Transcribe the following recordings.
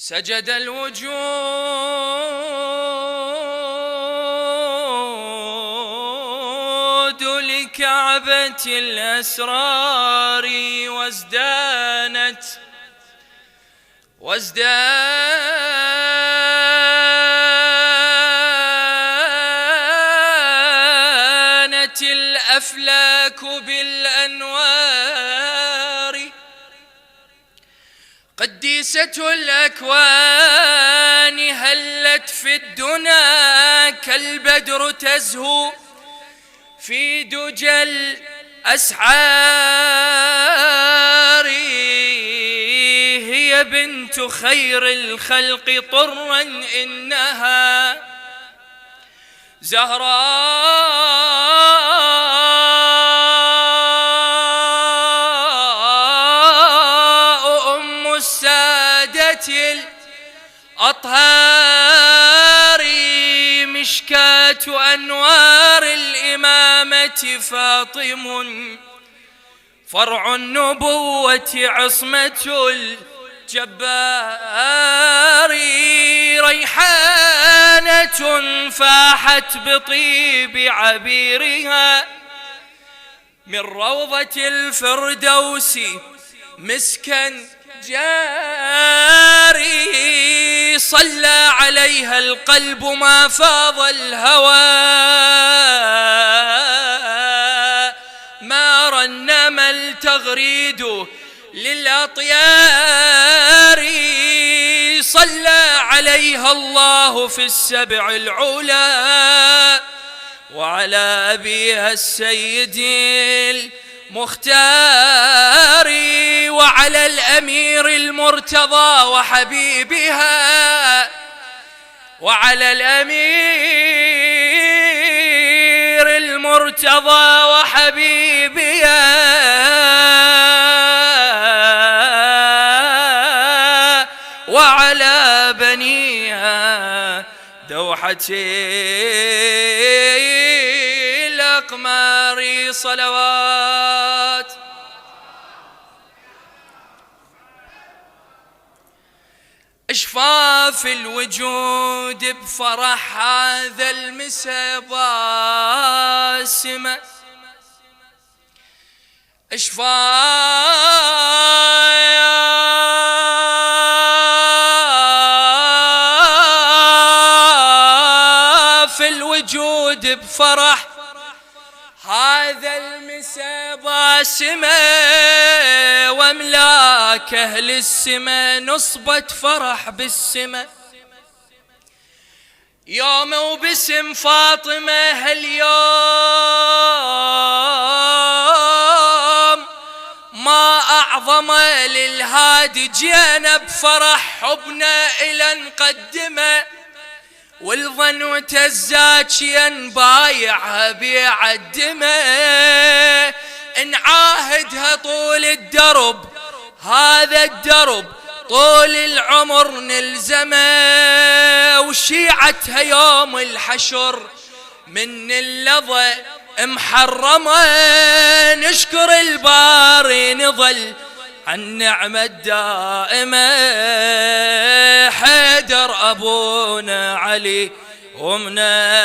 سجد الوجود لكعبة الأسرار وازدانت الأفلاك بالأنوار. قديسة الأكوان هلت في الدنا كالبدر تزهو في دجى الأسحار. هي بنت خير الخلق طرا إنها زهراء أم السادة الأطهار. مشكاة أنوار الإمامة فاطم فرع النبوة عصمة الجبار. ريحانة فاحت بطيب عبيرها من روضة الفردوس مسكا جاري. صلى عليها القلب ما فاض الهوى ما رنم التغريد للأطيار. صلى عليها الله في السبع العلا وعلى أبيها السيد المختار وعلى الأمير المرتضى وحبيبها وعلى الأمير المرتضى وحبيبها وعلى بنيها دوحة الأقمار صلوات. اشفاف الوجود بفرح هذا المسا باسمة. اشفاف الوجود بفرح هذا المسا باسمة. واملاك اهل السما نصبت فرح بالسما يوم وباسم فاطمة هاليوم ما أعظم للهادي. جينا بفرح حبنا إلى نقدمه والظنوة الزاكيا بايعها بيع الدماء. نعاهدها طول الدرب هذا الدرب طول العمر نلزمه. وشيعتها يوم الحشر من اللظى محرمة. نشكر الباري نظل عن نعمة الدائمة. حيدر أبونا علي ومنا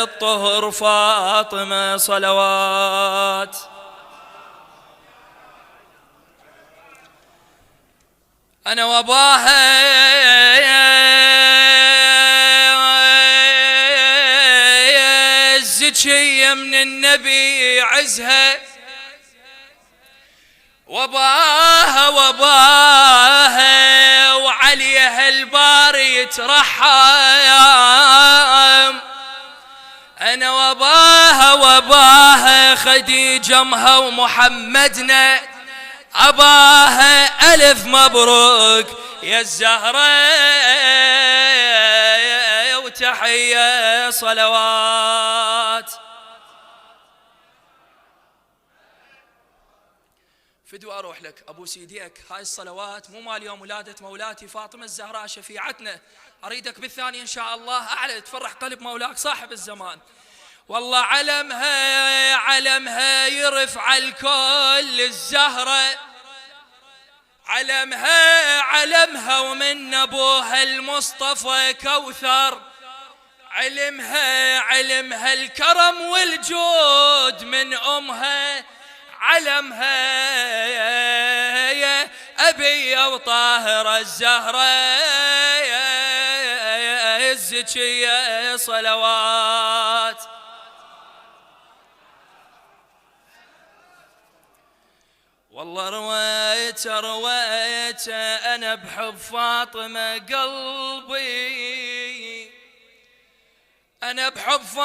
الطهر فاطمة صلوات. أنا واباها الزكية من النبي عزها. واباها وعليها الباري يترحم. أنا واباها خديجة امها ومحمدنا أباها ألف مبروك يا الزهرة وتحية صلوات. فدو أروح لك أبو سيديك. هاي الصلوات مو مال يوم ولادة مولاتي فاطمة الزهراء شفيعتنا. أريدك بالثاني إن شاء الله أعلى تفرح قلب مولاك صاحب الزمان. والله علمها يرفع الكل الزهرة علمها ومن أبوها المصطفى كوثر، علمها الكرم والجود من أمها، علمها يا أبي وطاهرة الزهرة الزكية صلوات. والله رويت أنا بحب فاطمة قلبي، أنا بحب فاطمة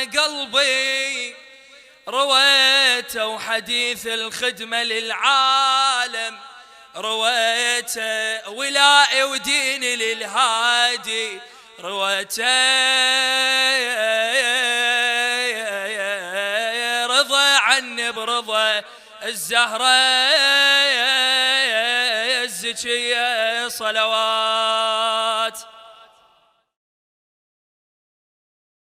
قلبي، رويته وحديث الخدمة للعالم، رويته ولائي وديني للهادي، رويته رضى عني برضا الزهرة الزكية صلوات.